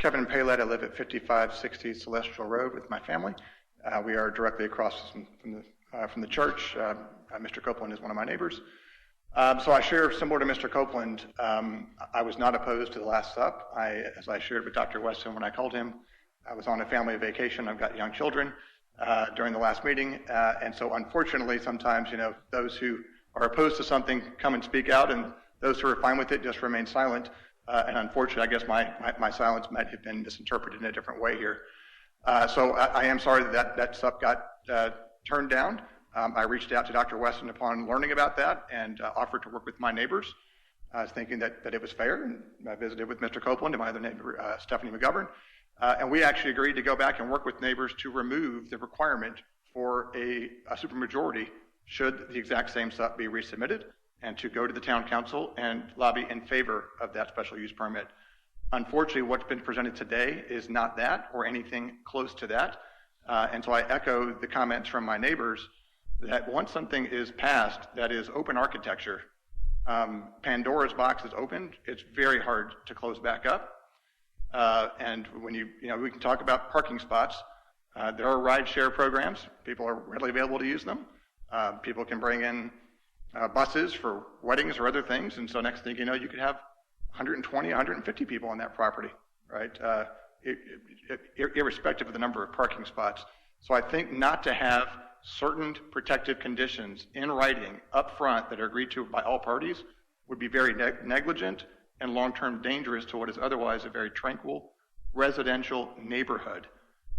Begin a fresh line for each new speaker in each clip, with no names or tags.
Kevin Pailet. I live at 5560 Celestial Road with my family. We are directly across from the church. Mr. Copeland is one of my neighbors. So I share similar to Mr. Copeland. I was not opposed to the last sup. As I shared with Dr. Weston when I called him, I was on a family vacation. I've got young children during the last meeting. And so unfortunately, sometimes, those who are opposed to something come and speak out, and those who are fine with it just remain silent. And unfortunately, I guess my silence might have been misinterpreted in a different way here. So I am sorry that sup got turned down. I reached out to Dr. Weston upon learning about that and offered to work with my neighbors. I was thinking that it was fair, and I visited with Mr. Copeland and my other neighbor, Stephanie McGovern, and we actually agreed to go back and work with neighbors to remove the requirement for a supermajority should the exact same sup be resubmitted, and to go to the town council and lobby in favor of that special use permit. Unfortunately, what's been presented today is not that or anything close to that. And so I echo the comments from my neighbors that once something is passed that is open architecture, Pandora's box is opened, it's very hard to close back up. And when we can talk about parking spots. There are ride share programs. People are readily available to use them. People can bring in buses for weddings or other things. And so next thing you know, you could have 120, 150 people on that property, right? Irrespective of the number of parking spots. So I think not to have certain protective conditions in writing up front that are agreed to by all parties would be very negligent and long-term dangerous to what is otherwise a very tranquil residential neighborhood.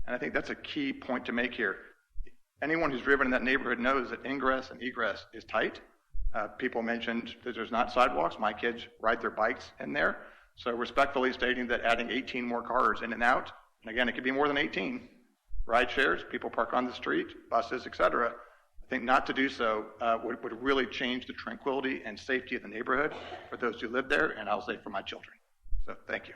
And I think that's a key point to make here. Anyone who's driven in that neighborhood knows that ingress and egress is tight. People mentioned that there's not sidewalks. My kids ride their bikes in there. So respectfully stating that adding 18 more cars in and out, and again, it could be more than 18, ride shares, people park on the street, buses, etc. I think not to do so would really change the tranquility and safety of the neighborhood for those who live there, and I'll say for my children. So thank you.